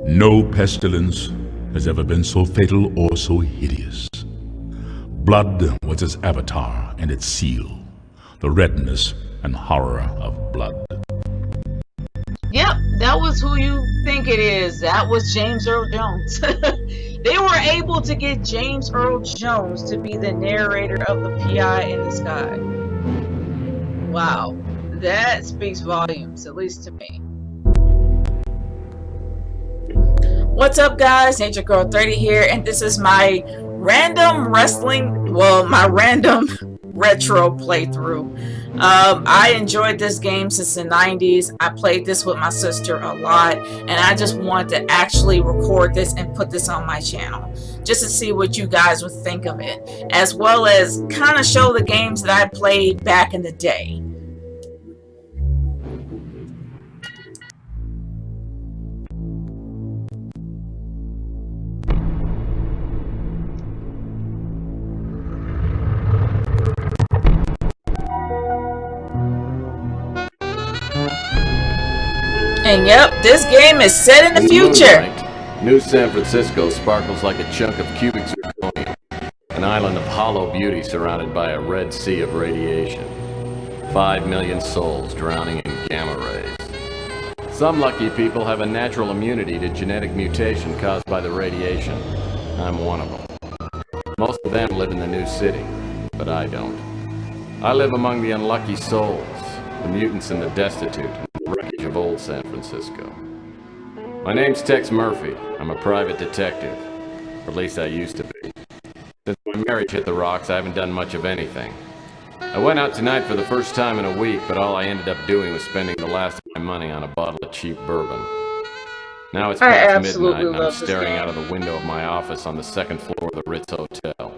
No pestilence has ever been so fatal or so hideous. Blood was its avatar and its seal, the redness and horror of blood. Yep, that was who you think it is. That was James Earl Jones. They were able to get James Earl Jones to be the narrator of The PI in the Sky. Wow, that speaks volumes, at least to me. What's up, guys? Nature Girl 30 here, and this is my random my random retro playthrough. I enjoyed this game since the 90s. I played this with my sister a lot, and I just wanted to actually record this and put this on my channel just to see what you guys would think of it, as well as kind of show the games that I played back in the day. And yep, this game is set in the future. Moonlight, New San Francisco sparkles like a chunk of cubic zirconia, an island of hollow beauty surrounded by a red sea of radiation. 5 million souls drowning in gamma rays. Some lucky people have a natural immunity to genetic mutation caused by the radiation. I'm one of them. Most of them live in the new city, but I don't. I live among the unlucky souls, the mutants and the destitute, the wreckage of old San Francisco. My name's Tex Murphy. I'm a private detective, or at least I used to be. Since my marriage hit the rocks, I haven't done much of anything. I went out tonight for the first time in a week, but all I ended up doing was spending the last of my money on a bottle of cheap bourbon. Now it's past midnight and I'm staring out of the window of my office on the second floor of the Ritz Hotel.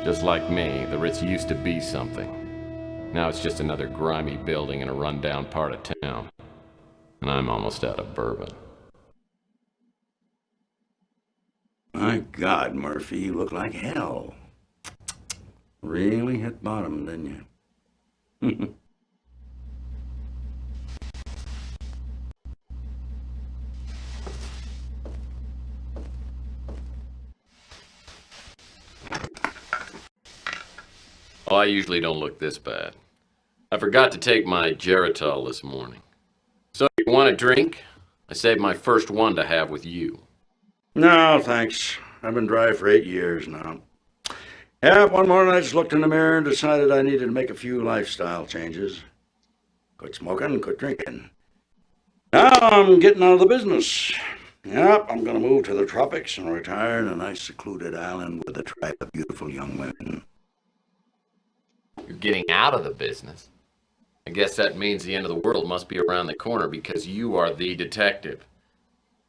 Just like me, the Ritz used to be something. Now it's just another grimy building in a rundown part of town. And I'm almost out of bourbon. My God, Murphy, you look like hell. Really hit bottom, didn't you? Oh, I usually don't look this bad. I forgot to take my Geritol this morning. So, you want a drink? I saved my first one to have with you. No, thanks. I've been dry for 8 years now. Yeah, one morning I just looked in the mirror and decided I needed to make a few lifestyle changes. Quit smoking, quit drinking. Now I'm getting out of the business. Yep, I'm gonna move to the tropics and retire in a nice secluded island with a tribe of beautiful young women. You're getting out of the business. I guess that means the end of the world must be around the corner because you are the detective.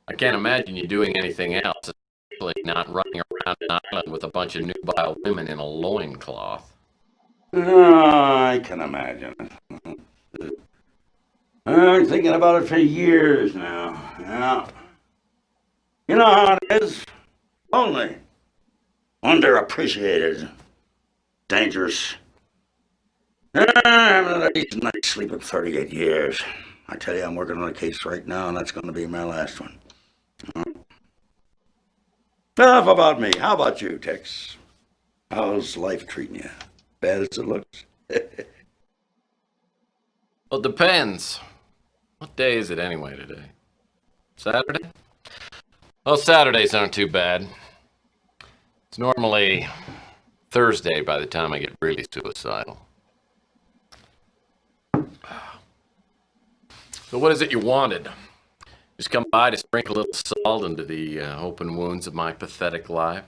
I can't imagine you doing anything else, especially not running around an island with a bunch of nubile women in a loincloth. I can imagine. I've been thinking about it for years now. Yeah. You know how it is? Lonely. Underappreciated. Dangerous. I haven't had a decent night's sleep in 38 years. I tell you, I'm working on a case right now, and that's going to be my last one. Enough about me. How about you, Tex? How's life treating you? Bad as it looks? Well, it depends. What day is it anyway today? Saturday? Well, Saturdays aren't too bad. It's normally Thursday by the time I get really suicidal. So what is it you wanted? Just come by to sprinkle a little salt into the open wounds of my pathetic life?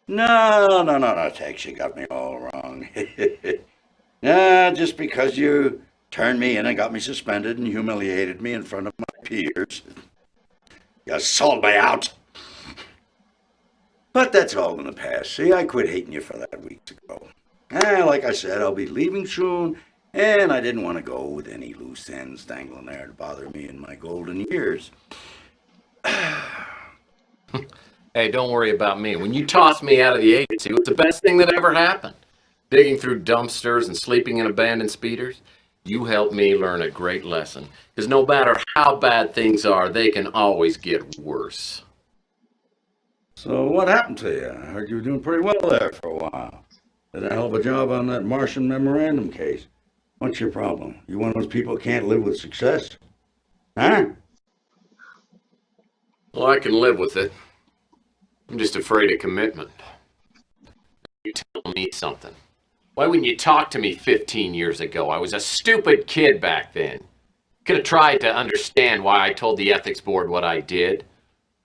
No, Tex, you got me all wrong. Just because you turned me in and got me suspended and humiliated me in front of my peers. You sold me out. But that's all in the past. See, I quit hating you for that weeks ago. Like I said, I'll be leaving soon, and I didn't want to go with any loose ends dangling there to bother me in my golden years. Hey, don't worry about me. When you tossed me out of the agency, it was the best thing that ever happened. Digging through dumpsters and sleeping in abandoned speeders. You helped me learn a great lesson. Because no matter how bad things are, they can always get worse. So what happened to you? I heard you were doing pretty well there for a while. Did a hell of a job on that Martian memorandum case. What's your problem? You one of those people who can't live with success? Huh? Well, I can live with it. I'm just afraid of commitment. You tell me something. Why wouldn't you talk to me 15 years ago? I was a stupid kid back then. Could have tried to understand why I told the ethics board what I did.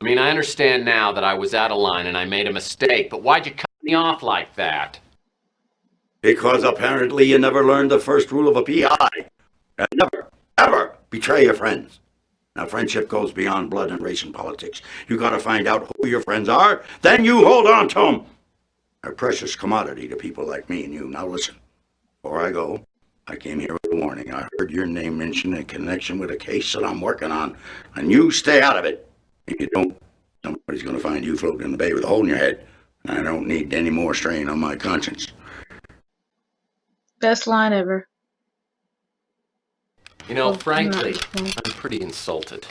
I mean, I understand now that I was out of line and I made a mistake, but why'd you cut me off like that? Because apparently you never learned the first rule of a PI. Never, ever betray your friends. Now, friendship goes beyond blood and race and politics. You gotta find out who your friends are, then you hold on to them. They're a precious commodity to people like me and you. Now listen, before I go, I came here with a warning. I heard your name mentioned in connection with a case that I'm working on, and you stay out of it. If you don't, somebody's gonna find you floating in the bay with a hole in your head. I don't need any more strain on my conscience. Best line ever. You know, frankly, I'm pretty insulted.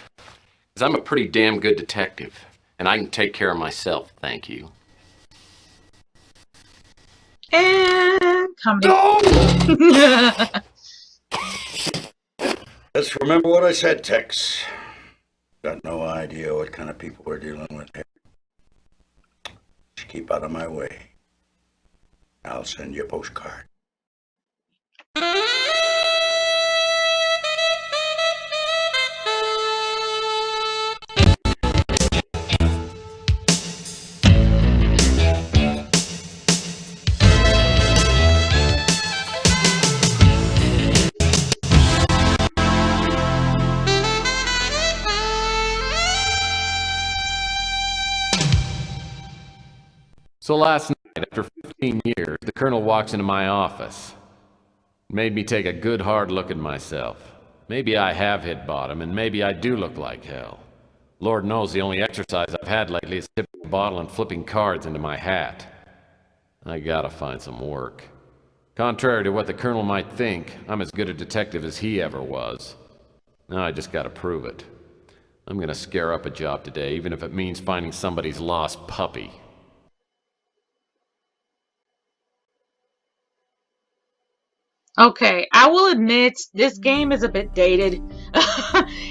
Because I'm a pretty damn good detective, and I can take care of myself, thank you. And comedy. Just remember what I said, Tex. Got no idea what kind of people we're dealing with here. Just keep out of my way. I'll send you a postcard. So last night, after 15 years, the colonel walks into my office. It made me take a good hard look at myself. Maybe I have hit bottom, and maybe I do look like hell. Lord knows the only exercise I've had lately is tipping a bottle and flipping cards into my hat. I gotta find some work. Contrary to what the colonel might think, I'm as good a detective as he ever was. Now I just gotta prove it. I'm gonna scare up a job today, even if it means finding somebody's lost puppy. Okay, I will admit this game is a bit dated.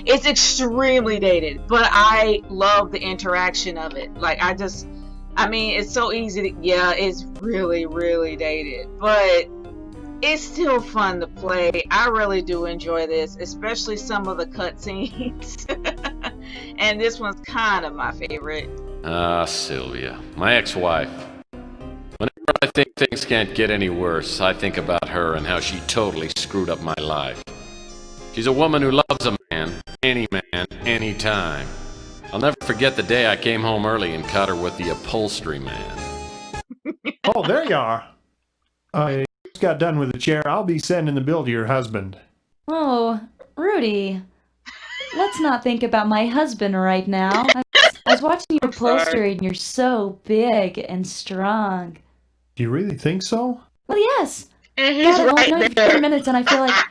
It's extremely dated, but I love the interaction of it. Like, I mean, it's so easy to, yeah, it's really, really dated, but it's still fun to play. I really do enjoy this, especially some of the cutscenes. And this one's kind of my favorite. Sylvia, my ex-wife. Whenever I think things can't get any worse, I think about her and how she totally screwed up my life. She's a woman who loves a man, anytime. I'll never forget the day I came home early and caught her with the upholstery man. Oh, there you are. I just got done with the chair. I'll be sending the bill to your husband. Oh, Rudy. Let's not think about my husband right now. I was watching your upholstery and you're so big and strong. Do you really think so? Well, yes. And he's God, I've right known you for there. 10 minutes and I feel like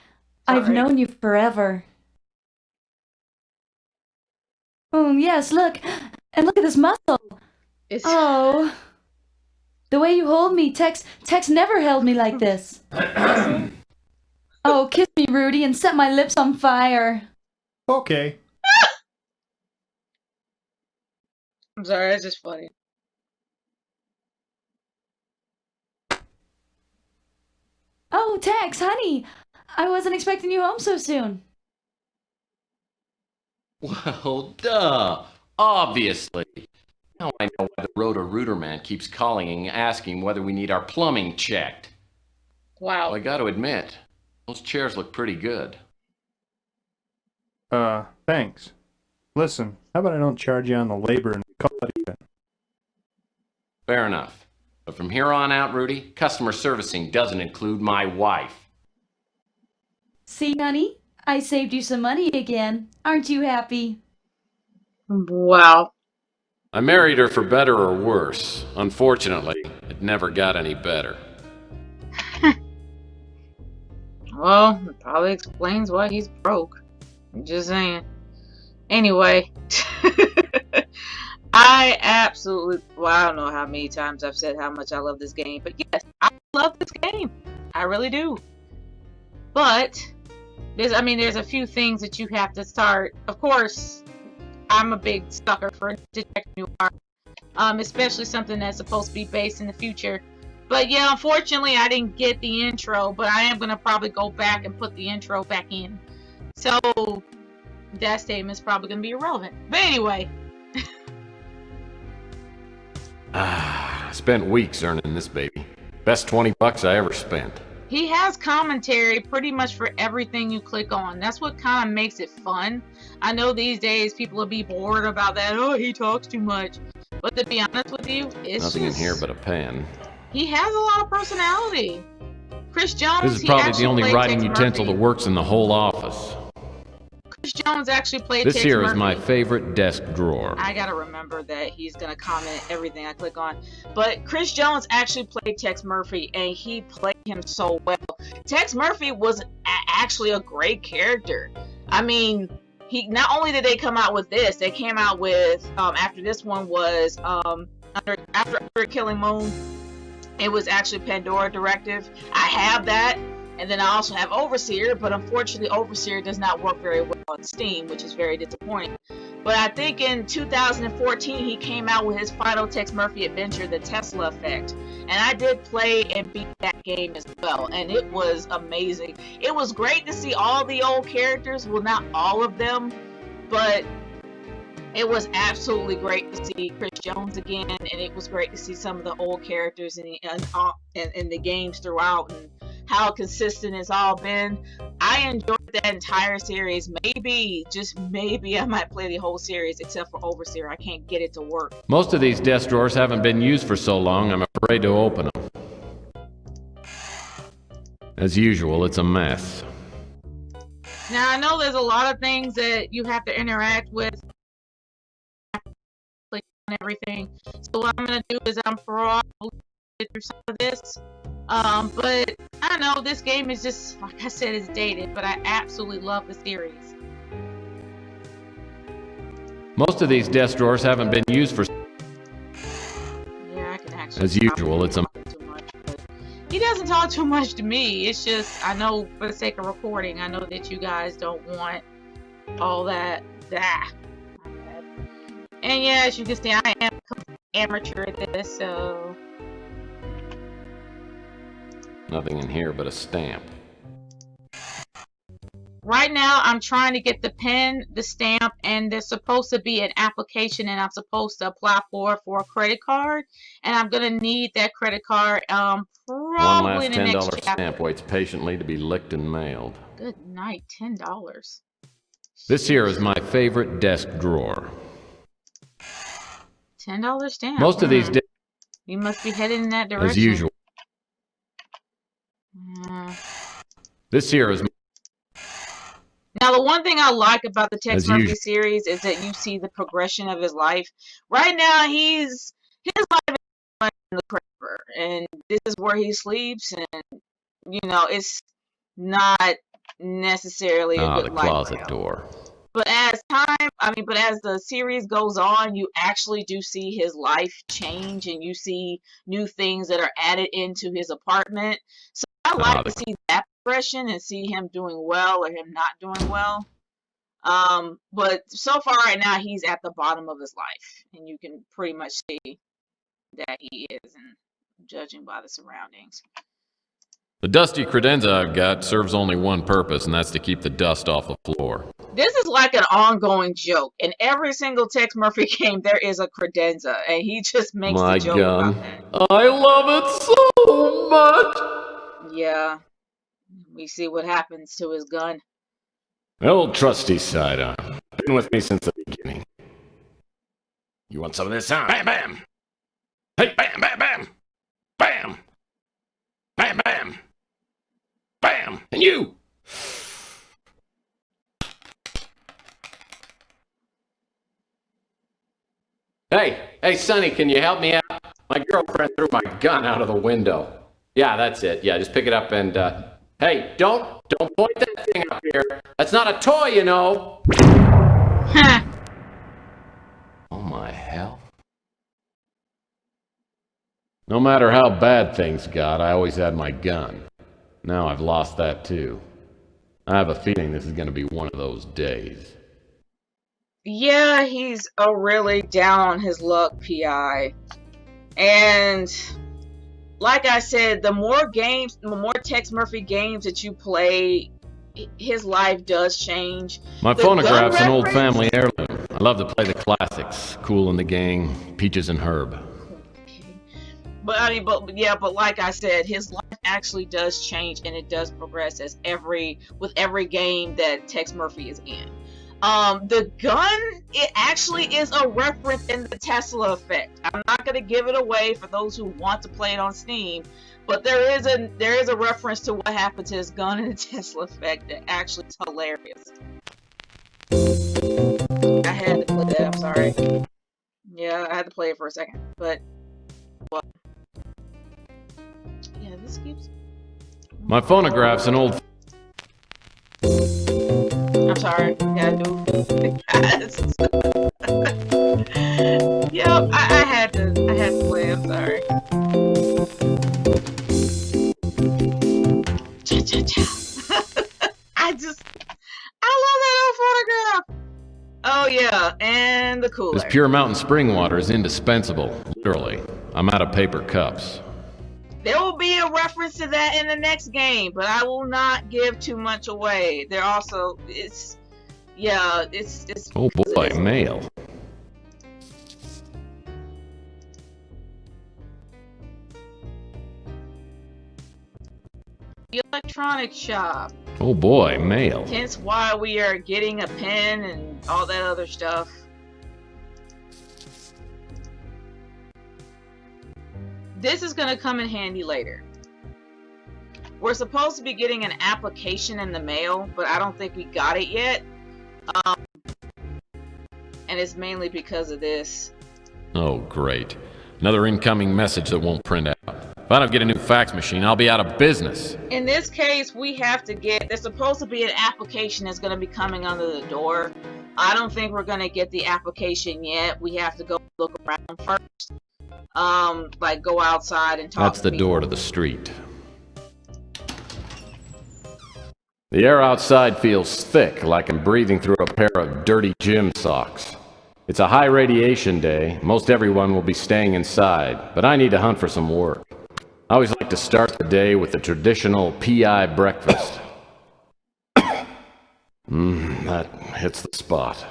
I've known you forever. Oh, yes, look. And look at this muscle. Oh. The way you hold me, Tex never held me like this. Oh, kiss me, Rudy, and set my lips on fire. Okay. I'm sorry, that's just funny. Oh, Tex, honey. I wasn't expecting you home so soon. Well, duh. Obviously. Now I know why the Roto-Rooter man keeps calling and asking whether we need our plumbing checked. Wow. Well, I gotta admit, those chairs look pretty good. Thanks. Listen, how about I don't charge you on the labor and call it even? Fair enough. But from here on out, Rudy, customer servicing doesn't include my wife. See, honey? I saved you some money again. Aren't you happy? Wow. I married her for better or worse. Unfortunately, it never got any better. Well, it probably explains why he's broke. I'm just saying. Anyway, I don't know how many times I've said how much I love this game, but yes, I love this game. I really do. But there's a few things that you have to start. Of course, I'm a big sucker for detective noir, especially something that's supposed to be based in the future. But yeah, unfortunately, I didn't get the intro, but I am gonna probably go back and put the intro back in. So that statement is probably gonna be irrelevant. But anyway. I spent weeks earning this baby. Best $20 I ever spent. He has commentary pretty much for everything you click on. That's what kind of makes it fun. I know these days people will be bored about that. Oh, he talks too much. But to be honest with you, it's nothing in here but a pen. He has a lot of personality. Chris Jones. This is probably the only writing utensil that works in the whole office. Chris Jones actually played This Tex here Murphy. Is my favorite desk drawer. I gotta remember that he's gonna comment everything I click on. But Chris Jones actually played Tex Murphy, and he played him so well. Tex Murphy was actually a great character. I mean, he not only did they come out with this, they came out with after this one was after Killing Moon. It was actually Pandora Directive. I have that. And then I also have Overseer, but unfortunately Overseer does not work very well on Steam, which is very disappointing. But I think in 2014 he came out with his final Tex Murphy adventure, The Tesla Effect. And I did play and beat that game as well, and it was amazing. It was great to see all the old characters, well not all of them, but it was absolutely great to see Chris Jones again, and it was great to see some of the old characters in the games throughout, and how consistent it's all been. I enjoyed that entire series. Maybe, just maybe, I might play the whole series except for Overseer. I can't get it to work. Most of these desk drawers haven't been used for so long, I'm afraid to open them. As usual, it's a mess. Now, I know there's a lot of things that you have to interact with and everything. So what I'm going to do is I'm probably get through some of this. But I know this game is just, like I said, it's dated, but I absolutely love the series. Most of these desk drawers haven't been used for... Yeah, I can actually... As usual, it's a... Too much, but he doesn't talk too much to me. It's just, I know for the sake of recording, I know that you guys don't want all that. And yeah, as you can see, I am amateur at this, so... Nothing in here but a stamp. Right now, I'm trying to get the pen, the stamp, and there's supposed to be an application, and I'm supposed to apply for a credit card, and I'm gonna need that credit card probably One last in the next $10 chapter. stamp waits patiently to be licked and mailed. Good night, $10. This here is my favorite desk drawer. $10 stamp. Most of these... You must be heading in that direction. As usual. This here is... Now, the one thing I like about the Tex Murphy series is that you see the progression of his life. Right now, his life is in the crapper, and this is where he sleeps, and it's not necessarily a good the life. closet door. But as the series goes on, you actually do see his life change, and you see new things that are added into his apartment. So I like to see that progression and see him doing well or him not doing well. But so far right now, he's at the bottom of his life, and you can pretty much see that he is, and judging by the surroundings. The dusty credenza I've got serves only one purpose, and that's to keep the dust off the floor. This is like an ongoing joke. In every single Tex Murphy game, there is a credenza, and he just makes the joke about that. I love it so much! Yeah. We see what happens to his gun. The old trusty sidearm. Been with me since the beginning. You want some of this, huh? Bam, bam! Hey, bam, bam, bam! Bam! Bam, bam! Bam! And you! Hey, Sonny, can you help me out? My girlfriend threw my gun out of the window. Yeah, that's it. Yeah, just pick it up and, Hey, don't point that thing up here. That's not a toy, you know. Oh my hell. No matter how bad things got, I always had my gun. Now I've lost that too. I have a feeling this is gonna be one of those days. Yeah, he's a really down on his luck PI. And like I said, the more Tex Murphy games that you play, his life does change. My The gun phonograph's an old reference- family heirloom. I love to play the classics. Kool and the Gang, Peaches and Herb. But I mean, but like I said, his life actually does change and it does progress with every game that Tex Murphy is in. The gun, it actually is a reference in the Tesla effect. I'm not gonna give it away for those who want to play it on Steam, but there is a reference to what happened to his gun in the Tesla effect that actually is hilarious. I had to play that. I'm sorry. Yeah, I had to play it for a second, but well, yeah, this keeps. My phonograph's an old... I'm sorry. Yeah, I do. Yep, I had to play. I'm sorry. I love that old photograph. Oh yeah, and the cooler. This pure mountain spring water is indispensable, literally. I'm out of paper cups. There will be a reference to that in the next game, but I will not give too much away. There also, it's Oh boy, mail. the electronics shop. Oh boy, mail. Hence why we are getting a pen and all that other stuff. This is going to come in handy later. We're supposed to be getting an application in the mail, but I don't think we got it yet. And it's mainly because of this. Oh great. Another incoming message that won't print out. If I don't get a new fax machine, I'll be out of business. In this case, we have to there's supposed to be an application that's going to be coming under the door. I don't think we're going to get the application yet. We have to go look around first. Like go outside and talk That's to the people. door to the street. The air outside feels thick, like I'm breathing through a pair of dirty gym socks. It's a high radiation day. Most everyone will be staying inside, but I need to hunt for some work. I always like to start the day with the traditional PI breakfast. That hits the spot.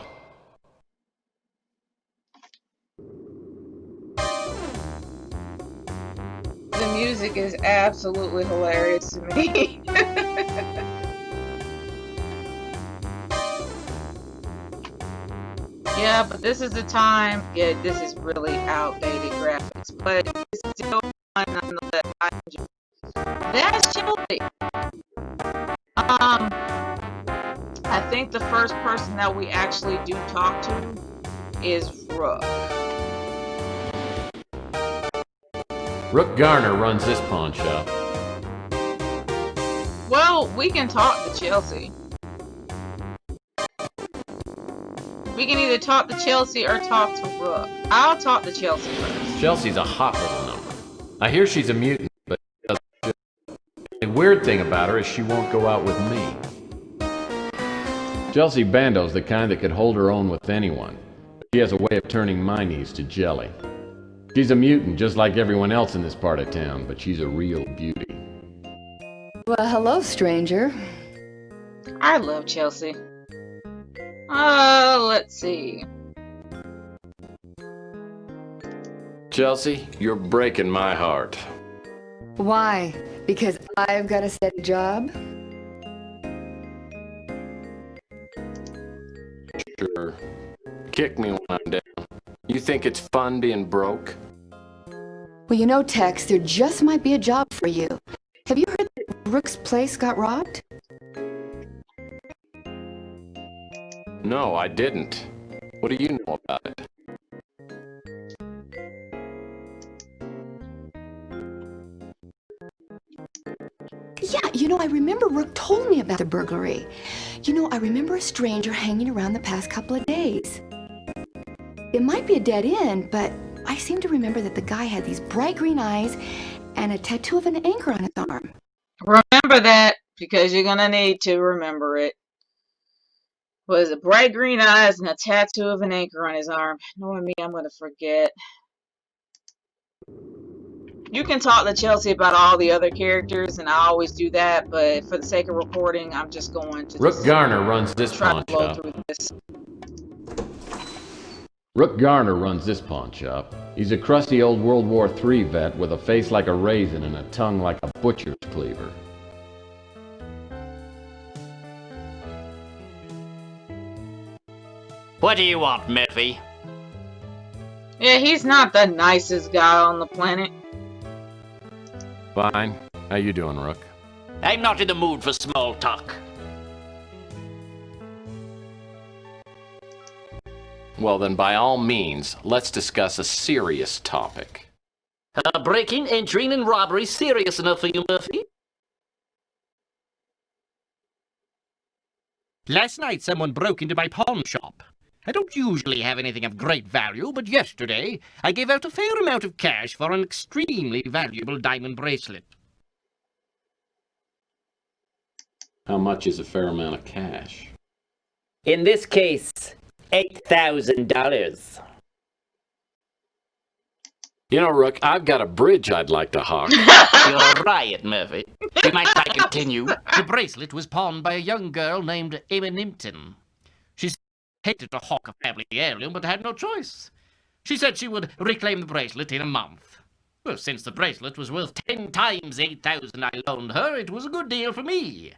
The music is absolutely hilarious to me. Yeah, but this is the time. Yeah, this is really outdated graphics, but it's still fun nonetheless. I enjoy it. That's Chelsea. I think the first person that we actually do talk to is Rook. Rook Garner runs this pawn shop. Well, we can talk to Chelsea. We can either talk to Chelsea or talk to Rook. I'll talk to Chelsea first. Chelsea's a hot little number. I hear she's a mutant, but the weird thing about her is she won't go out with me. Chelsea Bando's the kind that could hold her own with anyone. She has a way of turning my knees to jelly. She's a mutant just like everyone else in this part of town, but she's a real beauty. Well, hello, stranger. I love Chelsea. Let's see. Chelsea, you're breaking my heart. Why? Because I've got a steady job? Sure. Kick me when I'm down. You think it's fun being broke? Well, you know, Tex, there just might be a job for you. Have you heard that Rook's place got robbed? No, I didn't. What do you know about it? Yeah, you know, I remember Rook told me about the burglary. You know, I remember a stranger hanging around the past couple of days. It might be a dead end, but I seem to remember that the guy had these bright green eyes and a tattoo of an anchor on his arm. Remember that, because you're gonna need to remember it. Was it bright green eyes and a tattoo of an anchor on his arm? Knowing me, I'm gonna forget. You can talk to Chelsea about all the other characters, and I always do that, but for the sake of recording, I'm just going to Rook Garner runs this try pawn to blow shop. through this. Rook Garner runs this pawn shop. He's a crusty old World War III vet with a face like a raisin and a tongue like a butcher's cleaver. What do you want, Murphy? Yeah, he's not the nicest guy on the planet. Fine. How you doing, Rook? I'm not in the mood for small talk. Well then, by all means, let's discuss a serious topic. Breaking, entering, and robbery serious enough for you, Murphy? Last night, someone broke into my pawn shop. I don't usually have anything of great value, but yesterday I gave out a fair amount of cash for an extremely valuable diamond bracelet. How much is a fair amount of cash? In this case, $8,000. You know, Rook, I've got a bridge I'd like to hawk. You're right, Murphy. You might I continue? The bracelet was pawned by a young girl named Emma Nimpton. She hated to hawk a family heirloom, but had no choice. She said she would reclaim the bracelet in a month. Well, since the bracelet was worth 10 times the $8,000 I loaned her, it was a good deal for me.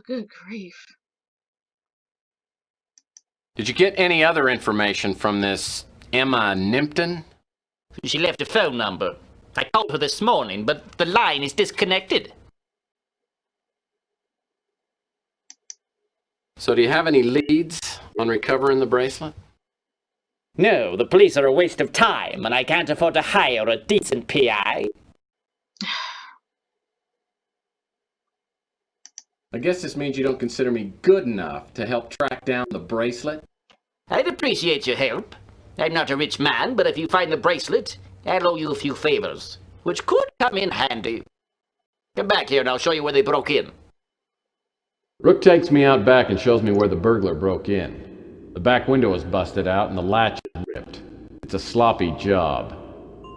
Good grief. Did you get any other information from this Emma Nimpton? She left a phone number. I called her this morning, but the line is disconnected. So do you have any leads on recovering the bracelet? No, the police are a waste of time, and I can't afford to hire a decent PI. I guess this means you don't consider me good enough to help track down the bracelet? I'd appreciate your help. I'm not a rich man, but if you find the bracelet, I'll owe you a few favors, which could come in handy. Come back here and I'll show you where they broke in. Rook takes me out back and shows me where the burglar broke in. The back window is busted out and the latch is ripped. It's a sloppy job.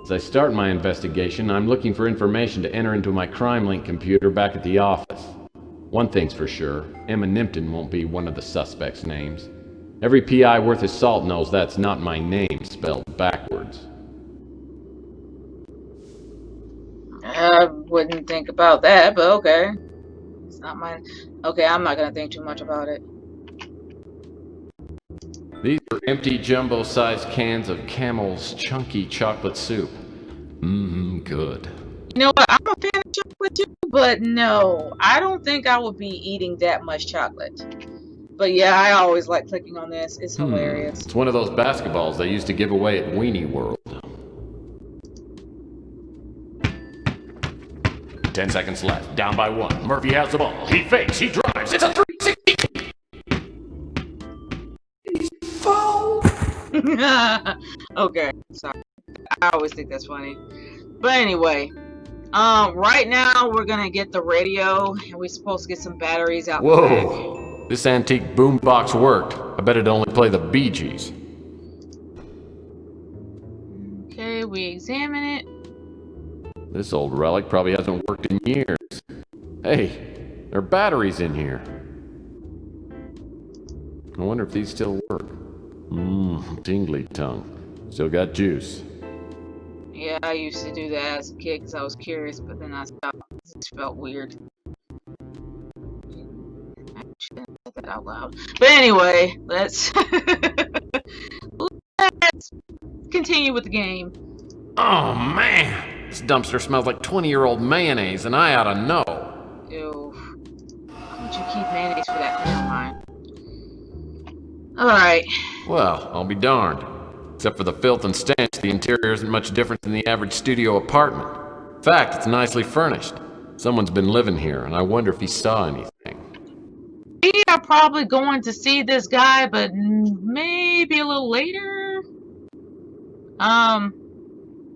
As I start my investigation, I'm looking for information to enter into my crime-link computer back at the office. One thing's for sure, Emma Nimpton won't be one of the suspects' names. Every PI worth his salt knows that's not my name spelled backwards. I wouldn't think about that, but okay. It's not mine. Okay, I'm not gonna think too much about it. These are empty jumbo-sized cans of Camel's chunky chocolate soup. Good. You know what? I'm a fan of chocolate too, but no, I don't think I would be eating that much chocolate. But yeah, I always like clicking on this. It's hilarious. It's one of those basketballs they used to give away at Weenie World. 10 seconds left. Down by 1. Murphy has the ball. He fakes. He drives. It's a 360. He's foul. Okay, sorry. I always think that's funny. But anyway, right now we're gonna get the radio, and we're supposed to get some batteries out the back. Whoa! This antique boombox worked. I bet it'd only play the Bee Gees. Okay, we examine it. This old relic probably hasn't worked in years. Hey, there are batteries in here. I wonder if these still work. Tingly tongue. Still got juice. Yeah, I used to do that as a kid because I was curious, but then I stopped. It just felt weird. I shouldn't say that out loud. But anyway, let's continue with the game. Oh man! This dumpster smells like 20-year-old mayonnaise, and I oughta know. Ew. Why would you keep mayonnaise for that? Never mind. Alright. Well, I'll be darned. Except for the filth and stench, the interior isn't much different than the average studio apartment. In fact, it's nicely furnished. Someone's been living here, and I wonder if he saw anything. We are probably going to see this guy, but maybe a little later.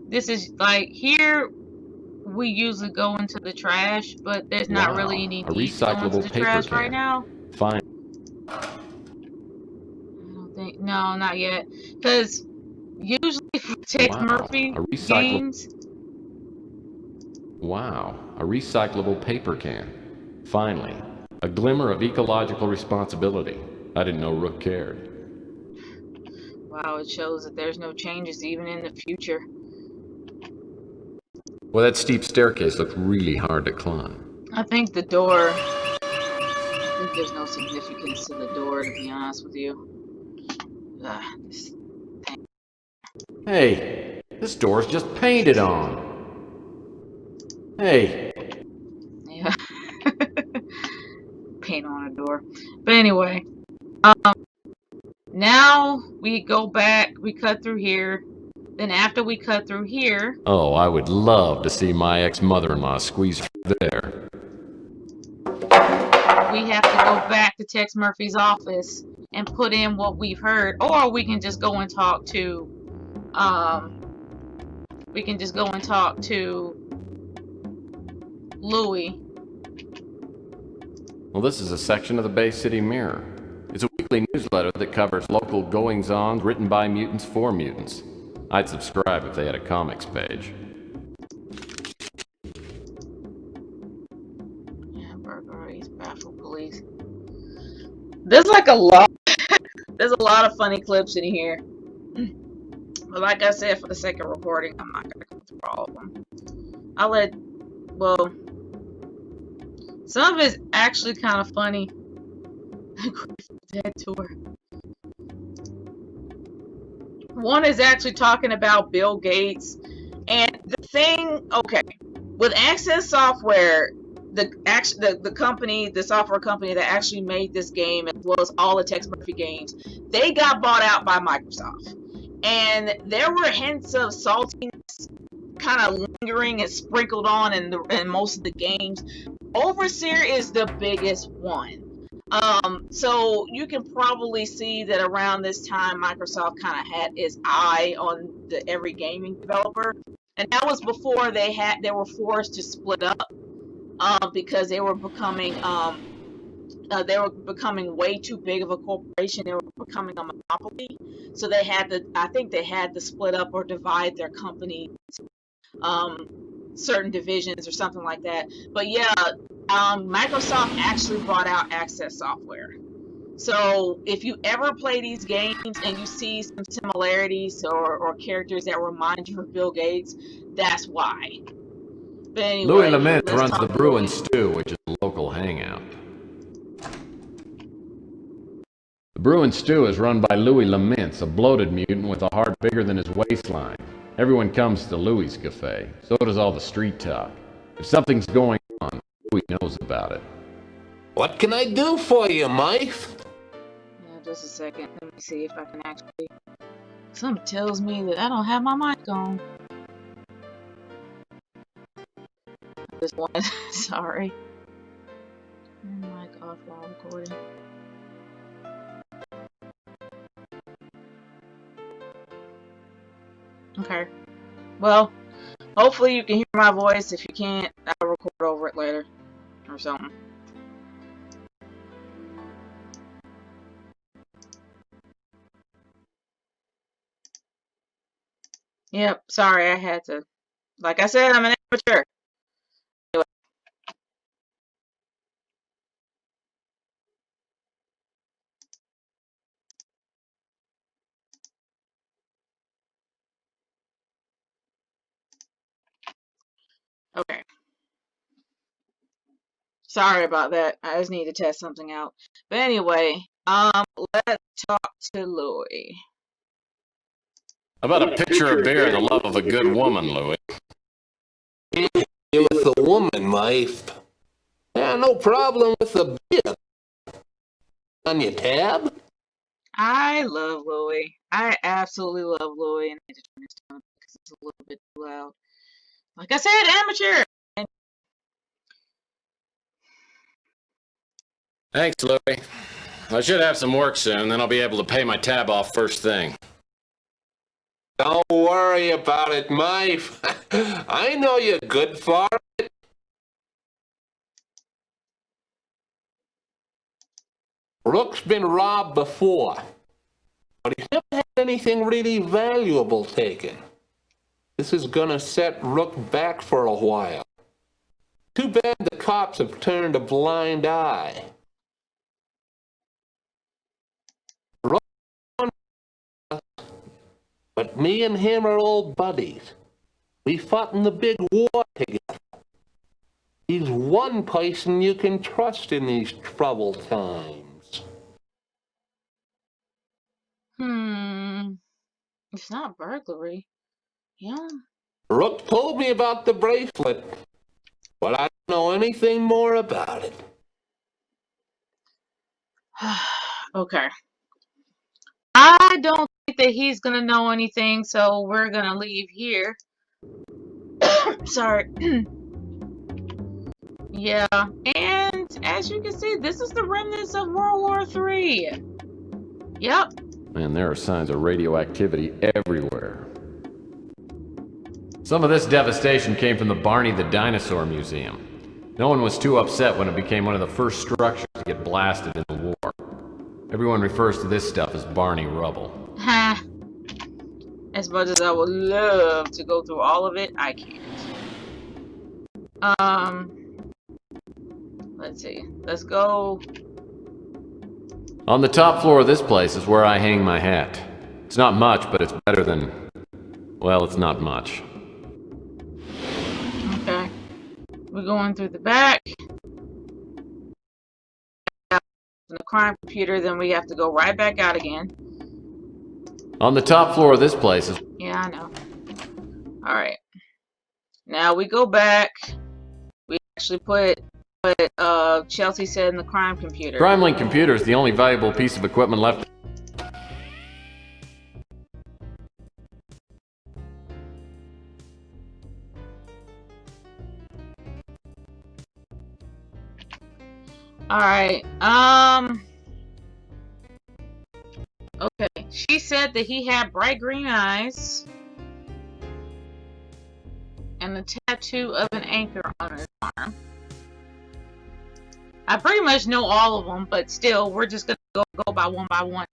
This is like here we usually go into the trash, but there's not really any A need to go into recyclable the paper trash can. right now. Fine. I don't think, no, not yet. Because usually for Tex Murphy A recyclable. games. Wow, a recyclable paper can. Finally, a glimmer of ecological responsibility. I didn't know Rook cared. Wow, it shows that there's no changes even in the future. Well, that steep staircase looked really hard to climb. I think the door, I think there's no significance to the door, to be honest with you. Hey, this door's just painted on. Hey. Yeah. Paint on a door. But anyway, now we go back, we cut through here. Then after we cut through here... Oh, I would love to see my ex-mother-in-law squeeze through there. We have to go back to Tex Murphy's office and put in what we've heard. Or we can just go and talk to... we can just go and talk to Louis. Well, this is a section of the Bay City Mirror. It's a weekly newsletter that covers local goings-on written by mutants for mutants. I'd subscribe if they had a comics page. Yeah, burglaries, baffled police. There's like a lot. There's a lot of funny clips in here. But like I said, for the sake of recording, I'm not gonna go through all of them. I'll let. Well, some of it's actually kind of funny. Grateful Dead tour. One is actually talking about Bill Gates, and the thing, okay, with Access Software, the company, the software company that actually made this game, as well as all the Tex Murphy games, they got bought out by Microsoft, and there were hints of saltiness kind of lingering and sprinkled on in most of the games. Overseer is the biggest one. So you can probably see that around this time, Microsoft kind of had its eye on every gaming developer, and that was before they were forced to split up, because they were becoming way too big of a corporation. They were becoming a monopoly, so they had to, I think they had to split up or divide their company, certain divisions or something like that. But yeah, Microsoft actually bought out Access Software. So if you ever play these games and you see some similarities or characters that remind you of Bill Gates, that's why. But anyway, Louis Lament runs the Brew and Stew, which is a local hangout. The Brew and Stew is run by Louis Laments, a bloated mutant with a heart bigger than his waistline. Everyone comes to Louis' cafe. So does all the street talk. If something's going on, Louis knows about it. What can I do for you, Mike? Yeah, just a second. Let me see if I can actually... Something tells me that I don't have my mic on. This one, sorry. Mic off while recording. Okay. Well, hopefully you can hear my voice. If you can't, I'll record over it later or something. Yep, sorry, I had to. Like I said, I'm an amateur. Anyway. Okay. Sorry about that. I just need to test something out. But anyway, let's talk to Louis. How about a picture of beer and the love of a good woman, Louis? You with a woman, Mike. Yeah, no problem with the beer. On your tab? I love Louis. I absolutely love Louis. And I need to turn this down because it's a little bit too loud. Like I said, amateur. Thanks, Louie. I should have some work soon, then I'll be able to pay my tab off first thing. Don't worry about it, Mike. I know you're good for it. Rook's been robbed before, but he's never had anything really valuable taken. This is gonna set Rook back for a while. Too bad the cops have turned a blind eye. Rook, but me and him are old buddies. We fought in the big war together. He's one person you can trust in these troubled times. It's not burglary. Yeah. Rook told me about the bracelet, but I don't know anything more about it. Okay. I don't think that he's gonna know anything, so we're gonna leave here. Sorry. Yeah, and as you can see, this is the remnants of World War III. Yep. Man, there are signs of radioactivity everywhere. Some of this devastation came from the Barney the Dinosaur Museum. No one was too upset when it became one of the first structures to get blasted in the war. Everyone refers to this stuff as Barney rubble. Ha. As much as I would love to go through all of it, I can't. Let's see. Let's go. On the top floor of this place is where I hang my hat. It's not much, but it's better than... well, it's not much. Okay. We're going through the back. The crime computer, then we have to go right back out again. On the top floor of this place is... yeah, I know. Alright. Now we go back. We actually put what Chelsea said in the crime computer. CrimeLink computer is the only valuable piece of equipment left. Alright, okay, she said that he had bright green eyes and a tattoo of an anchor on his arm. I pretty much know all of them, but still, we're just gonna go by one.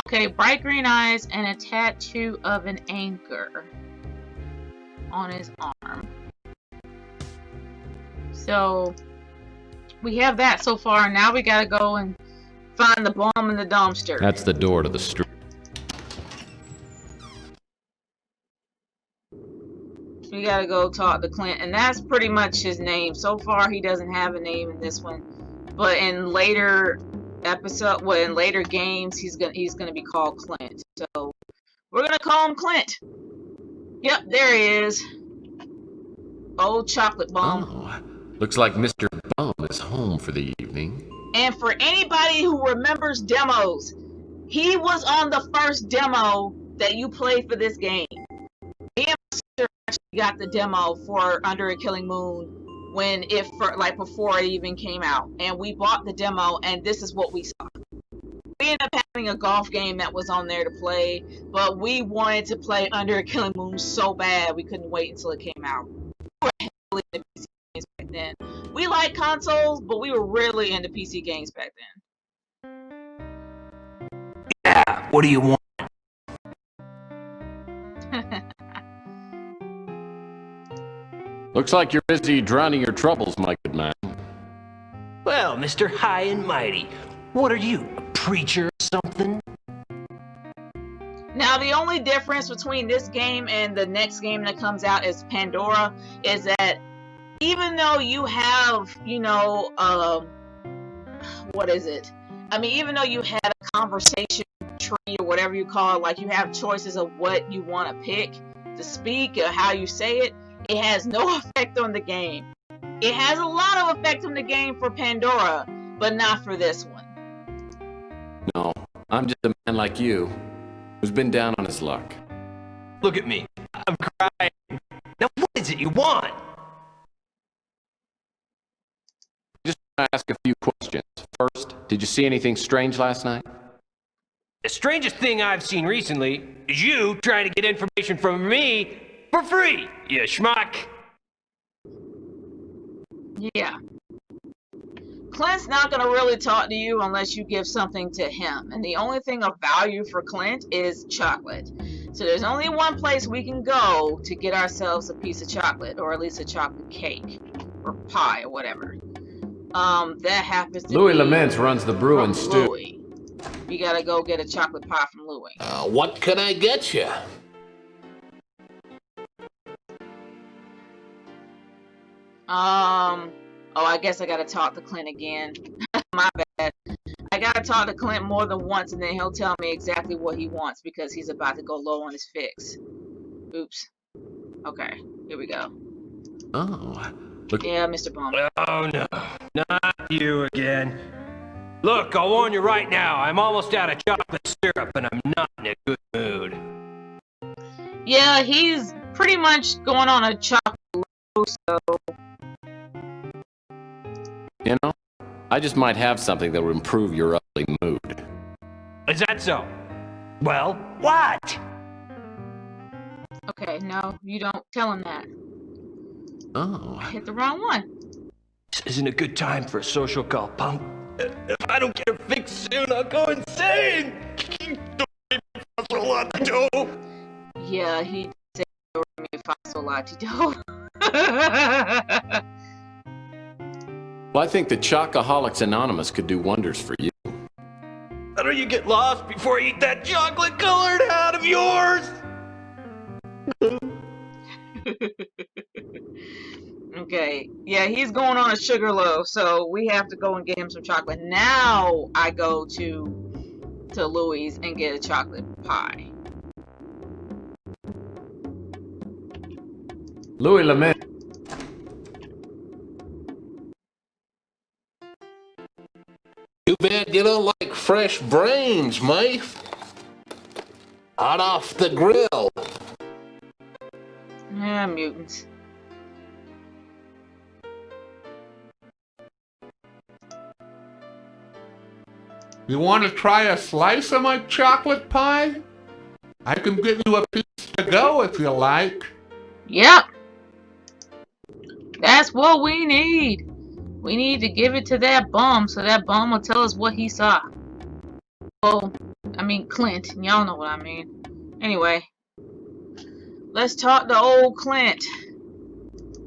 Okay, bright green eyes and a tattoo of an anchor on his arm. So we have that so far. Now we gotta go and find the bomb in the dumpster. That's the door to the street. We gotta go talk to Clint, and that's pretty much his name. So far, he doesn't have a name in this one, but in later in later games, he's gonna be called Clint. So we're gonna call him Clint. Yep, there he is. Old chocolate bomb. Oh, looks like Mr. Bum is home for the evening. And for anybody who remembers demos, he was on the first demo that you played for this game. Me and my sister actually got the demo for Under a Killing Moon before it even came out, and we bought the demo, and this is what we saw. We ended up having a golf game that was on there to play, but we wanted to play Under a Killing Moon so bad we couldn't wait until it came out. We were heavily into PC games back then. We like consoles, but we were really into PC games back then. Yeah, what do you want? Looks like you're busy drowning your troubles, my good man. Well, Mr. High and Mighty, what are you, a preacher or something? Now, the only difference between this game and the next game that comes out is Pandora, is that even though you have, what is it? I mean, even though you had a conversation tree or whatever you call it, like you have choices of what you want to pick to speak or how you say it, it has no effect on the game. It has a lot of effect on the game for Pandora, but not for this one. No, I'm just a man like you, who's been down on his luck. Look at me, I'm crying. Now what is it you want? Just want to ask a few questions. First, Did you see anything strange last night? The strangest thing I've seen recently is you trying to get information from me for free, you schmuck. Yeah. Clint's not going to really talk to you unless you give something to him. And the only thing of value for Clint is chocolate. So there's only one place we can go to get ourselves a piece of chocolate, or at least a chocolate cake or pie or whatever. That happens to Louis be Laments runs the brew and stew. Louis. We got to go get a chocolate pie from Louis. What can I get you? Oh, I guess I gotta talk to Clint again. My bad. I gotta talk to Clint more than once, and then he'll tell me exactly what he wants because he's about to go low on his fix. Oops. Okay, here we go. Oh, look. Yeah, Mr. Bum. Oh no, not you again. Look, I'll warn you right now, I'm almost out of chocolate syrup and I'm not in a good mood. Yeah, he's pretty much going on a chocolate low, so... You know, I just might have something that will improve your ugly mood. Is that so? Well, what? Okay, no, you don't tell him that. Oh. I hit the wrong one. This isn't a good time for a social call, punk. If I don't get it fixed soon, I'll go insane! Fossil latte dough! Yeah, he said me fossil latte dough. Well, I think the Chocoholics Anonymous could do wonders for you. How do you get lost before I eat that chocolate-colored hat of yours? Okay, yeah, he's going on a sugar low, so we have to go and get him some chocolate. Now I go to Louis and get a chocolate pie. Louis Laments. Too bad you don't like fresh brains, mate. Hot off the grill. Yeah, mutants. You want to try a slice of my chocolate pie? I can give you a piece to go if you like. Yep. That's what we need. We need to give it to that bum so that bum will tell us what he saw. Oh, I mean Clint. Y'all know what I mean. Anyway, let's talk to old Clint.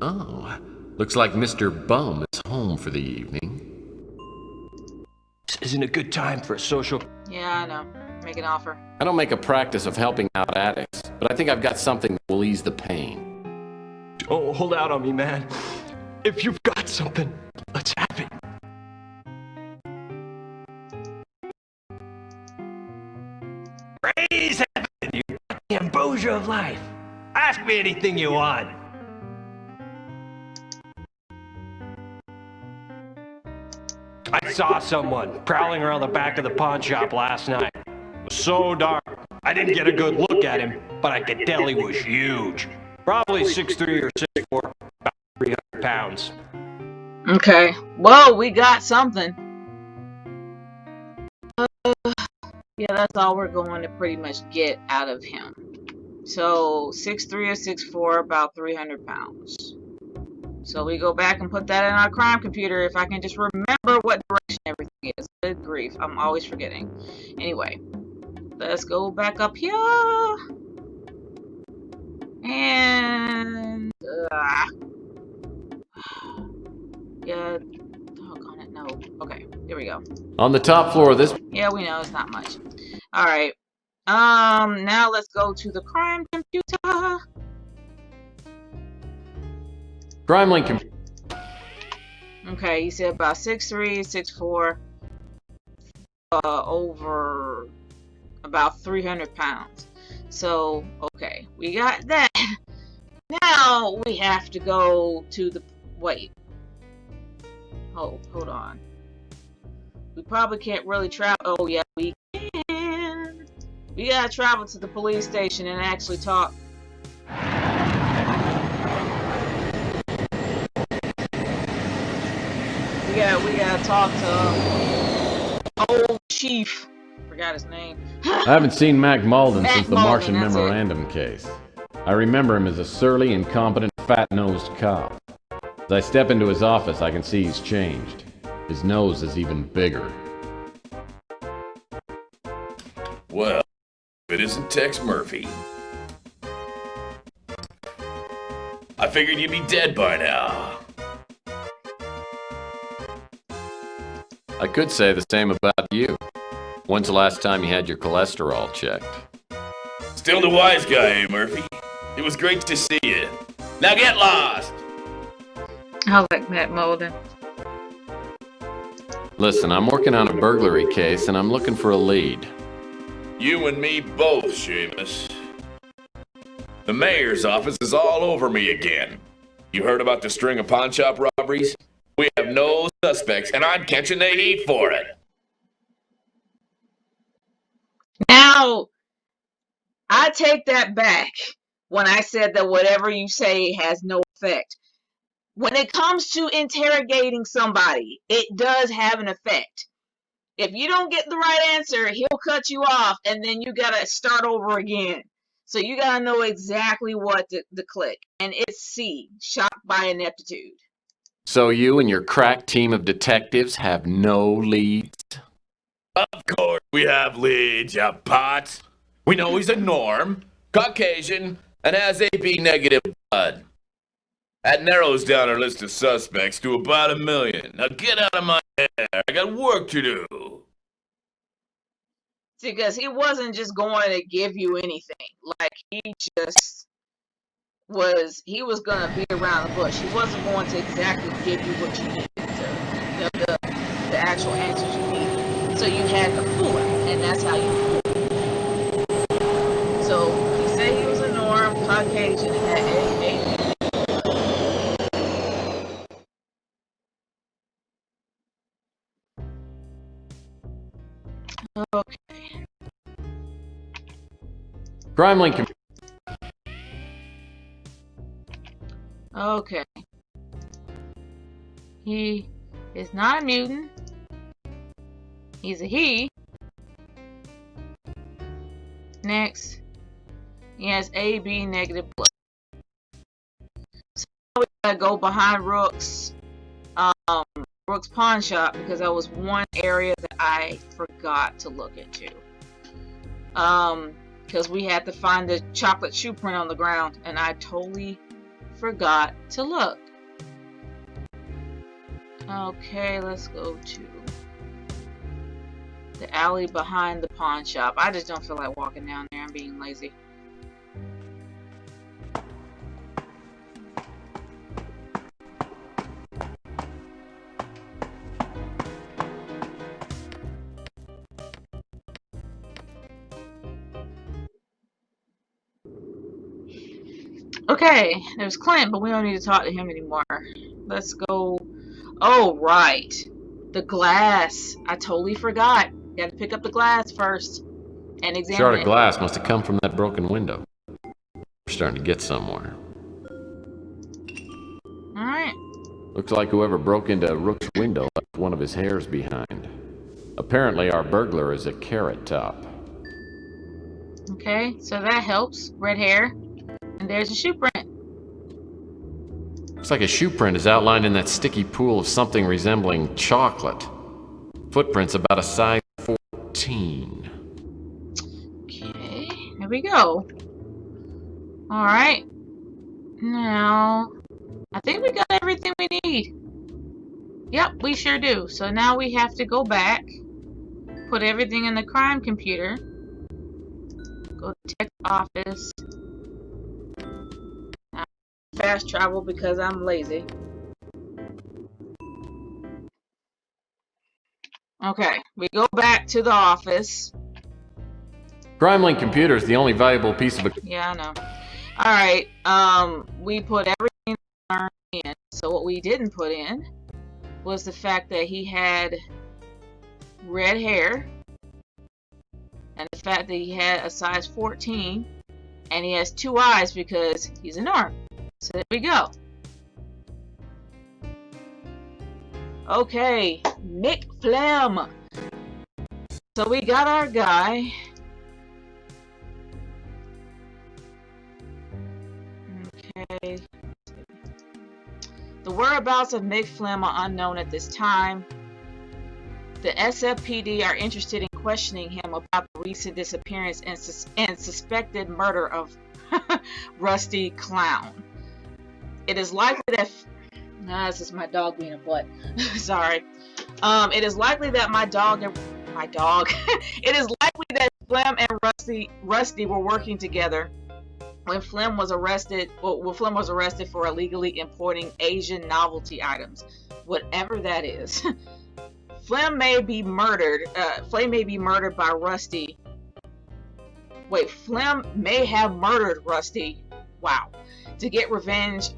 Oh, looks like Mr. Bum is home for the evening. This isn't a good time for a social... Yeah, I know. Make an offer. I don't make a practice of helping out addicts, but I think I've got something that will ease the pain. Oh, hold out on me, man. If you've got something, let's have it. Praise heaven, you ambrosia of life. Ask me anything you want. I saw someone prowling around the back of the pawn shop last night. It was so dark, I didn't get a good look at him, but I could tell he was huge. Probably 6'3" or 6'4", about 300 pounds. Okay. Well, we got something. Yeah, that's all we're going to pretty much get out of him. So 6'3" or 6'4", about 300 pounds. So we go back and put that in our crime computer if I can just remember what direction everything is. Good grief, I'm always forgetting. Anyway, let's go back up here. And... yeah, doggone it, no. Okay, here we go. On the top floor of this... Yeah, we know, it's not much. Alright. Now let's go to the crime computer. Crime link computer. Okay, you said about 6'3", 6'4", over about 300 pounds. So, okay, we got that. Now we have to go to the... Wait. Hold on. We probably can't really travel... Oh, yeah, we can. We gotta travel to the police station and actually talk. We gotta talk to old chief. Forgot his name. I haven't seen Mac Malden Mac since the Malden, Martian that's it. Memorandum case. I remember him as a surly, incompetent, fat-nosed cop. As I step into his office, I can see he's changed. His nose is even bigger. Well, if it isn't Tex Murphy. I figured you'd be dead by now. I could say the same about you. When's the last time you had your cholesterol checked? Still the wise guy, eh, Murphy? It was great to see you. Now get lost! I like Matt Molden. Listen, I'm working on a burglary case and I'm looking for a lead. You and me both, Seamus. The mayor's office is all over me again. You heard about the string of pawn shop robberies? We have no suspects, and I'm catching the heat for it. Now, I take that back when I said that whatever you say has no effect. When it comes to interrogating somebody, it does have an effect. If you don't get the right answer, he'll cut you off, and then you gotta start over again. So you gotta know exactly what to click. And it's C, shocked by ineptitude. So you and your crack team of detectives have no leads? Of course we have leads, you pots. We know he's a norm, Caucasian, and has AB negative blood. That narrows down our list of suspects to about 1 million. Now get out of my hair. I got work to do. See, because he wasn't just going to give you anything. Like, he was going to be around the bush. He wasn't going to exactly give you what you needed the actual answers you needed. So you had to fool him, and that's how you fooled him. So he said he was a norm, Caucasian, and had AA. Okay. Crime Link. Okay. He is not a mutant. He's a he. Next, he has AB negative blood. So we gotta go behind Rook's pawn shop because that was one area that I forgot to look into. Because we had to find the chocolate shoe print on the ground, and I totally forgot to look. Okay, let's go to the alley behind the pawn shop. I just don't feel like walking down there. I'm being lazy. Okay, there's Clint, but we don't need to talk to him anymore. Let's go. Oh, right. The glass. I totally forgot. Got to pick up the glass first and examine Shard of it. glass must have come from that broken window. We're starting to get somewhere. Alright. Looks like whoever broke into Rook's window left one of his hairs behind. Apparently our burglar is a carrot top. Okay, so that helps. Red hair. And there's a shoe print. Looks like a shoe print is outlined in that sticky pool of something resembling chocolate. Footprints about a size 14. Okay, here we go. Alright. Now, I think we got everything we need. Yep, we sure do. So now we have to go back, put everything in the crime computer, go to Tex office. Now, fast travel because I'm lazy. Okay, we go back to the office. Crime Link computer is the only valuable piece of equipment. Yeah, I know. Alright, we put everything in. So what we didn't put in was the fact that he had red hair, and the fact that he had a size 14, and he has 2 eyes because he's a norm. So there we go. Okay, Nick Flem. So we got our guy. Okay. The whereabouts of Mick Flynn are unknown at this time. The SFPD are interested in questioning him about the recent disappearance and suspected murder of Rusty Clown. It is likely that... Nah, this is my dog being a butt. Sorry. It is likely that it is likely that Flem and Rusty were working together when Flem was arrested. When Flem was arrested for illegally importing Asian novelty items, whatever that is. Flem may be murdered. Flem may be murdered by Rusty. Wait, Flem may have murdered Rusty. Wow. To get revenge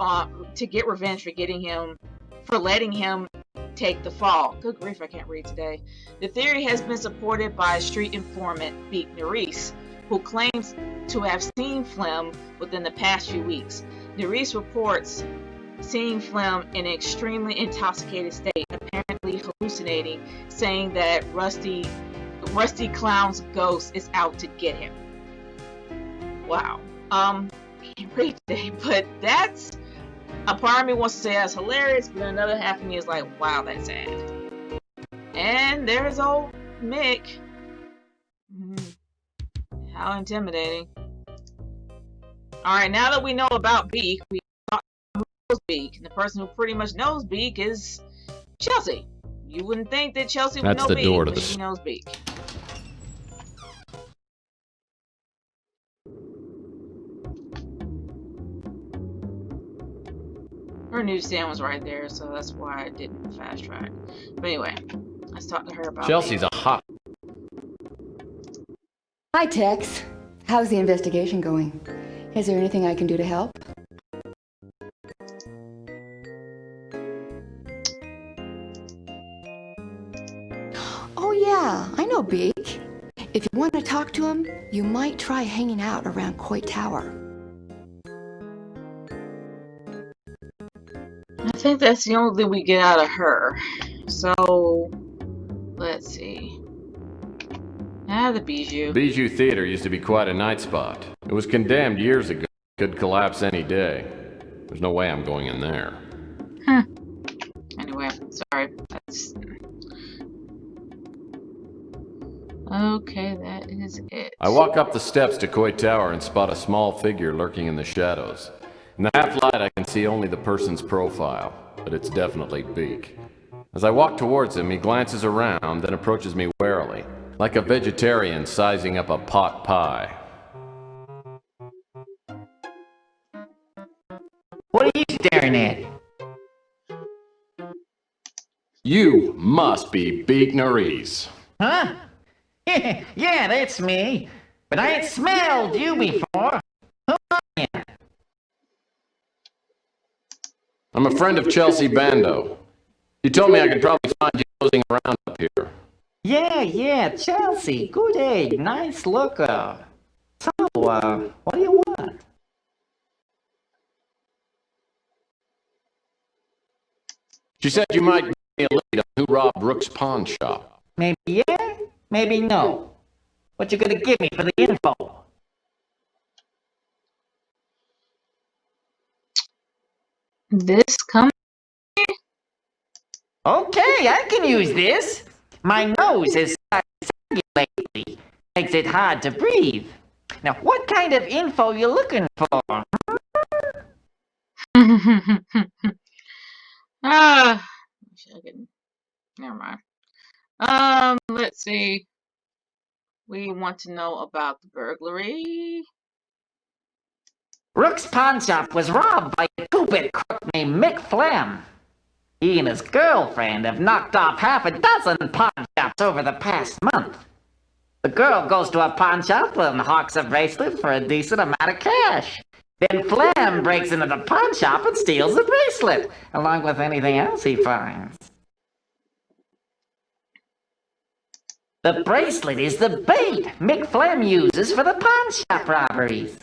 for letting him take the fall. Good grief, I can't read today. The theory has been supported by a street informant, Beak Nerisse, who claims to have seen Flem within the past few weeks. Nerisse reports seeing Flem in an extremely intoxicated state, apparently hallucinating, saying that Rusty Clown's ghost is out to get him. Wow. Can't read today, but that's... A part of me wants to say that's hilarious, but another half of me is like, wow, that's sad. And there's old Mick. How intimidating. Alright, now that we know about Beak, we know who knows Beak. And the person who pretty much knows Beak is Chelsea. You wouldn't think that Chelsea would know Beak, but she knows Beak. Her newsstand was right there, so that's why I didn't fast track. But anyway, let's talk to her about Chelsea's a hot... Hi, Tex. How's the investigation going? Is there anything I can do to help? Oh yeah, I know Beak. If you want to talk to him, you might try hanging out around Coit Tower. I think that's the only thing we get out of her. So, let's see. The Bijou. Bijou Theater used to be quite a night spot. It was condemned years ago. Could collapse any day. There's no way I'm going in there. Anyway, sorry. That's... Okay, that is it. I walk up the steps to Coit Tower and spot a small figure lurking in the shadows. In the half-light, I can see only the person's profile, but it's definitely Beak. As I walk towards him, he glances around, then approaches me warily, like a vegetarian sizing up a pot pie. What are you staring at? You must be Beak Nerisse. Huh? Yeah, that's me. But I ain't smelled you before. Who are you? I'm a friend of Chelsea Bando. She told me I could probably find you nosing around up here. Yeah, Chelsea. Good egg. Nice looker. So, what do you want? She said you might give me a lead on who robbed Rook's pawn shop. Maybe yeah, maybe no. What you gonna give me for the info? This company? Okay, I can use this. My nose is started lately. Makes it hard to breathe. Now, what kind of info you looking for? Never mind. Let's see. We want to know about the burglary. Rook's pawn shop was robbed by a two-bit crook named Mick Flem. He and his girlfriend have knocked off half a dozen pawn shops over the past month. The girl goes to a pawn shop and hawks a bracelet for a decent amount of cash. Then Flem breaks into the pawn shop and steals the bracelet, along with anything else he finds. The bracelet is the bait Mick Flem uses for the pawn shop robberies.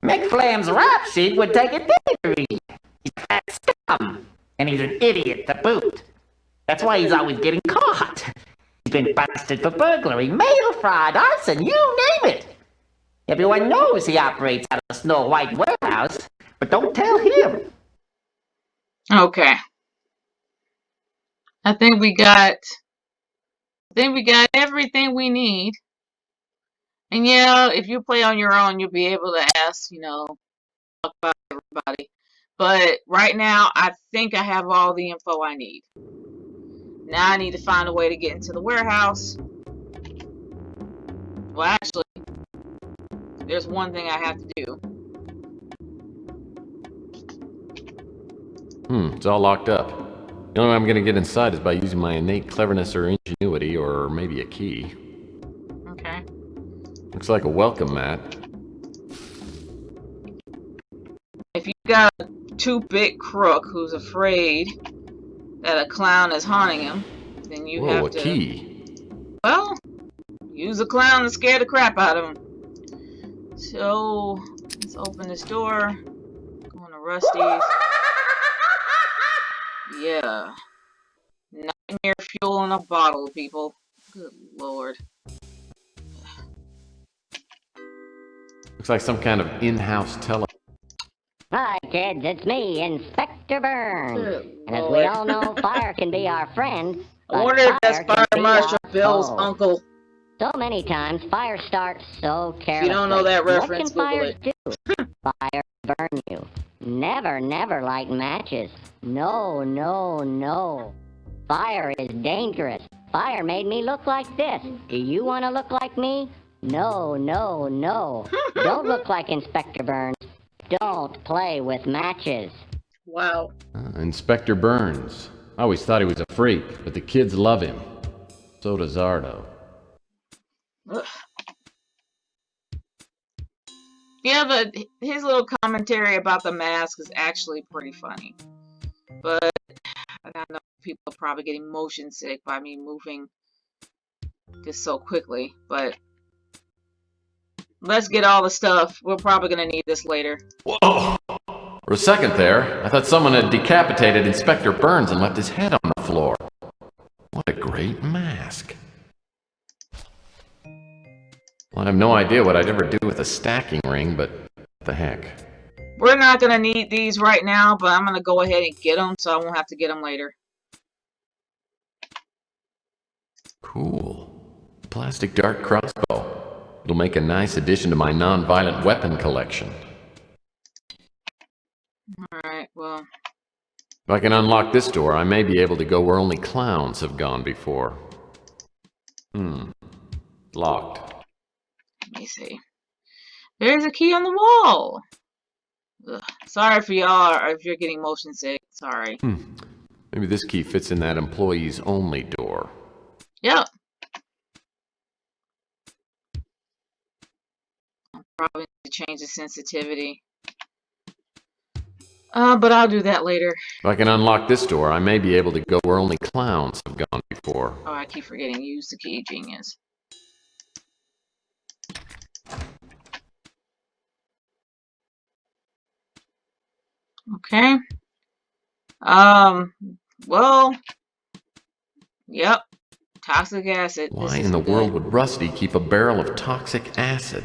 Mick Flam's rap sheet would take a day to read. He's a fat scum, and he's an idiot to boot. That's why he's always getting caught. He's been busted for burglary, mail fraud, arson, you name it. Everyone knows he operates out of the Snow White warehouse, but don't tell him. Okay. I think we got everything we need. And yeah, if you play on your own, you'll be able to ask, talk about everybody. But right now, I think I have all the info I need. Now I need to find a way to get into the warehouse. Well, actually, there's one thing I have to do. It's all locked up. The only way I'm gonna get inside is by using my innate cleverness or ingenuity, or maybe a key. Okay. Looks like a welcome mat. If you got a too-big crook who's afraid that a clown is haunting him, then you have to... a key. Well, use a clown to scare the crap out of him. So, let's open this door. Going to Rusty's. Yeah. Nightmare fuel in a bottle, people. Good lord. Looks like some kind of in-house tele... Hi, kids, it's me, Inspector Burns. Good And as lord. we all know, fire can be our friend. I wonder if that's Fire Marshal Bill's foe. uncle. So many times, fire starts so carelessly. If you don't know that What reference, can Google fires it. do? Fire burn you. Never, never light matches. No, no, no. Fire is dangerous. Fire made me look like this. Do you want to look like me? No, no, no. Don't look like Inspector Burns. Don't play with matches. Wow. Inspector Burns. I always thought he was a freak, but the kids love him. So does Ardo. Ugh. Yeah, but his little commentary about the mask is actually pretty funny. But I know people are probably getting motion sick by me moving this so quickly. But let's get all the stuff. We're probably going to need this later. Whoa! For a second there, I thought someone had decapitated Inspector Burns and left his head on the floor. What a great mask. Well, I have no idea what I'd ever do with a stacking ring, but what the heck. We're not going to need these right now, but I'm going to go ahead and get them so I won't have to get them later. Cool. Plastic dart crossbow. It'll make a nice addition to my non-violent weapon collection. Alright, well... If I can unlock this door, I may be able to go where only clowns have gone before. Locked. Let me see. There's a key on the wall! Ugh. Sorry for y'all if you're getting motion sick. Sorry. Maybe this key fits in that employees only door. Yep. I'll probably need to change the sensitivity. But I'll do that later. If I can unlock this door, I may be able to go where only clowns have gone before. Oh, I keep forgetting. Use the key, genius. Okay. Well, yep. Toxic acid. Why in the world would Rusty keep a barrel of toxic acid?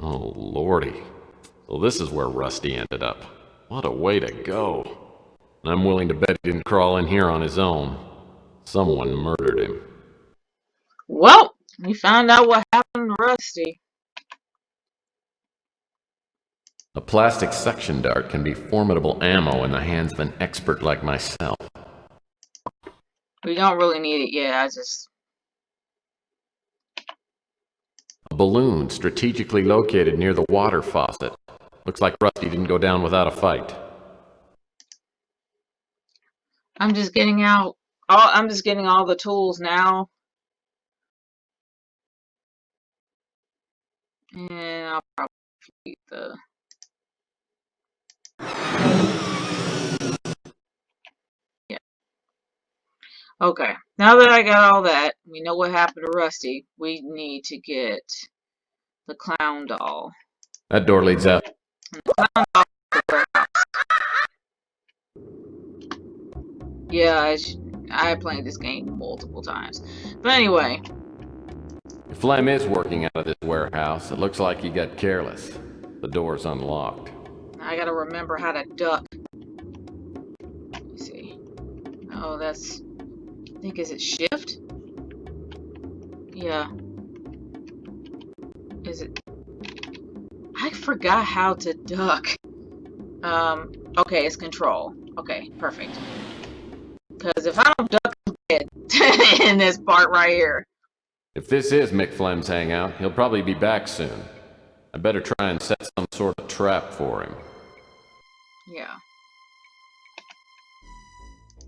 Oh, lordy. So this is where Rusty ended up. What a way to go. I'm willing to bet he didn't crawl in here on his own. Someone murdered him. Well, we found out what happened to Rusty. A plastic suction dart can be formidable ammo in the hands of an expert like myself. We don't really need it yet. I just... A balloon strategically located near the water faucet. Looks like Rusty didn't go down without a fight. I'm just getting out. I'm just getting all the tools now. And I'll probably keep the... Yeah. Okay, now that I got all that, we know what happened to Rusty. We need to get the clown doll. That door leads out. Yeah, I played this game multiple times. But anyway. If Flem is working out of this warehouse, it looks like he got careless. The door's unlocked. I gotta remember how to duck. Let me see. Oh, that's... I think, is it shift? Yeah. Is it... I forgot how to duck. Okay, it's control. Okay, perfect. Because if I don't duck, I'm dead in this part right here. If this is Mick Flem's hangout, he'll probably be back soon. I better try and set some sort of trap for him. Yeah.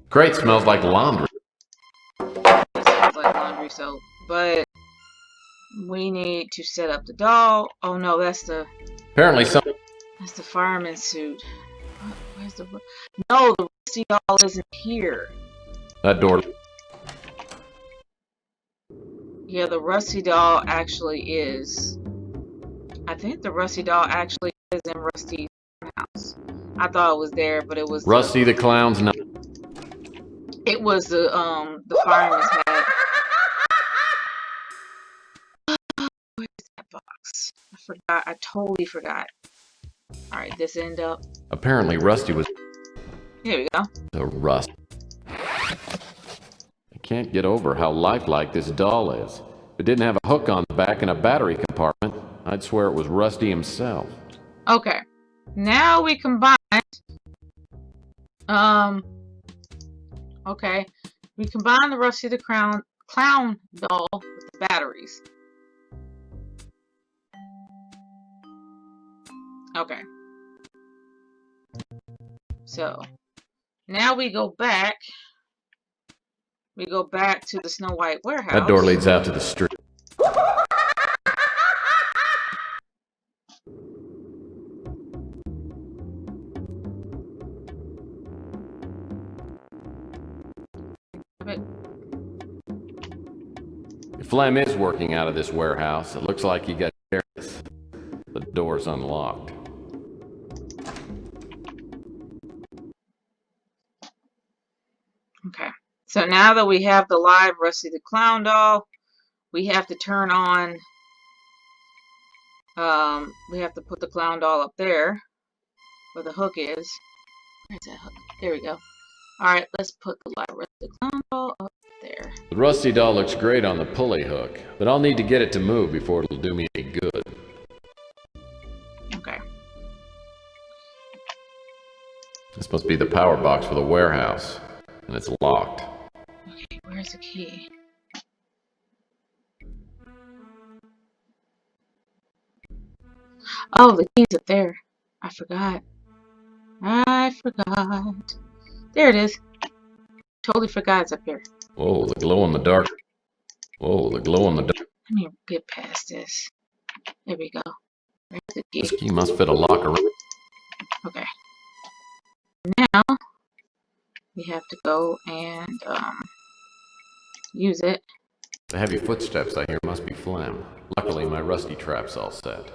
Crate smells like laundry. It smells like laundry soap. But we need to set up the doll. Oh no, that's the... Apparently some... That's the fireman's suit. Where's the... No, the Rusty doll isn't here. That door... Yeah, the Rusty doll actually is... I think the Rusty doll actually is in Rusty's house. I thought it was there, but it was... Rusty the clown's not... It was the fireman's hat. Where's that box? I forgot. I totally forgot. Alright, this end up. Apparently Rusty was... Here we go. The rust. I can't get over how lifelike this doll is. If it didn't have a hook on the back and a battery compartment, I'd swear it was Rusty himself. Okay. Now we combine... Okay. We combine the Rusty the Clown doll with the batteries. Okay. So, now we go back. We go back to the Snow White warehouse. That door leads out to the street. If Flem is working out of this warehouse, it looks like he got careless. The door's unlocked. Okay. So now that we have the live Rusty the Clown doll, we have to turn on, we have to put the clown doll up there, where the hook is. Where's that hook? There we go. Alright, let's put the live Rusty the Clown doll up there. The Rusty doll looks great on the pulley hook, but I'll need to get it to move before it'll do me any good. Okay. This must be the power box for the warehouse, and it's locked. Okay, where's the key? Oh, the key's up there. I forgot. There it is. Totally forgot it's up here. Whoa, the glow in the dark. Whoa, the glow in the dark. Let me get past this. There we go. Where's the key? This key must fit a locker. Okay. Now we have to go and use it. The heavy footsteps I hear must be Flem. Luckily, my Rusty trap's all set.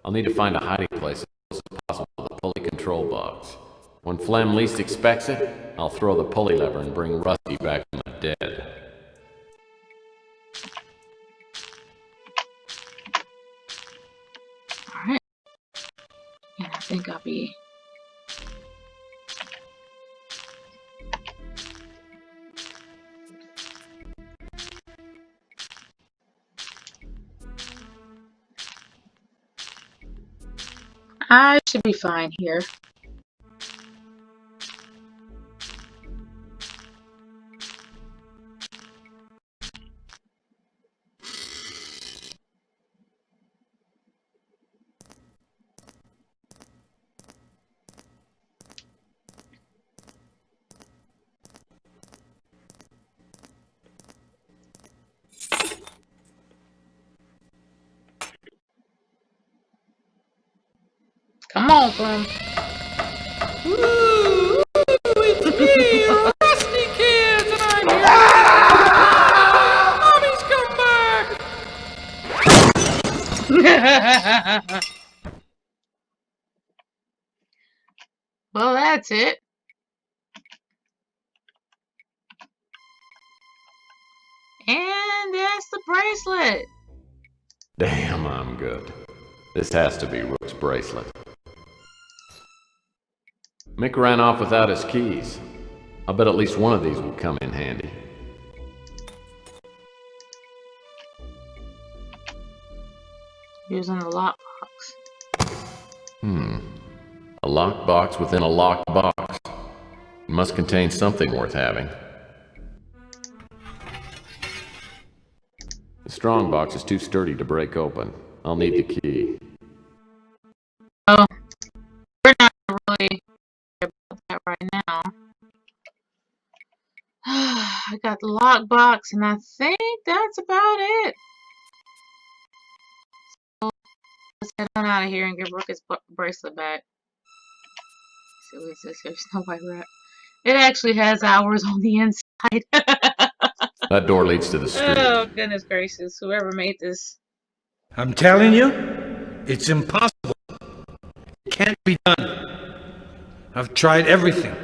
I'll need to find a hiding place as close as possible to the pulley control box. When Flem least expects it, I'll throw the pulley lever and bring Rusty back from the dead. Alright. And I think I'll be... I should be fine here. Come on, Flem. Ooh, it's me, Rusty Kids, and I'm here Well, that's it. And that's the bracelet. Damn, I'm good. This has to be Rook's bracelet. Mick ran off without his keys. I bet at least one of these will come in handy. Using the lockbox. A lockbox within a locked box. It must contain something worth having. The strong box is too sturdy to break open. I'll need the key. Oh, we're not really sure about that right now. I got the lockbox, and I think that's about it. So let's head on out of here and give Rook his bracelet back. See what it says here. Snow White Rat. It actually has hours on the inside. That door leads to the street. Oh, goodness gracious. Whoever made this. I'm telling you, it's impossible. It can't be done. I've tried everything.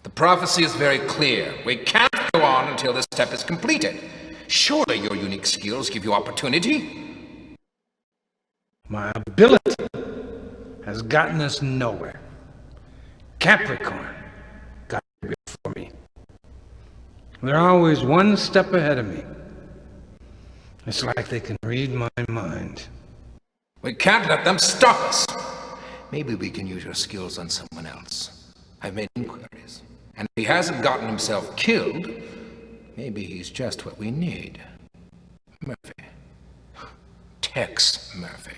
The prophecy is very clear. We can't go on until this step is completed. Surely your unique skills give you opportunity. My ability has gotten us nowhere. Capricorn got before me. They're always one step ahead of me. It's like they can read my mind. We can't let them stop us. Maybe we can use your skills on someone else. I've made inquiries. And if he hasn't gotten himself killed, maybe he's just what we need. Murphy. Tex Murphy.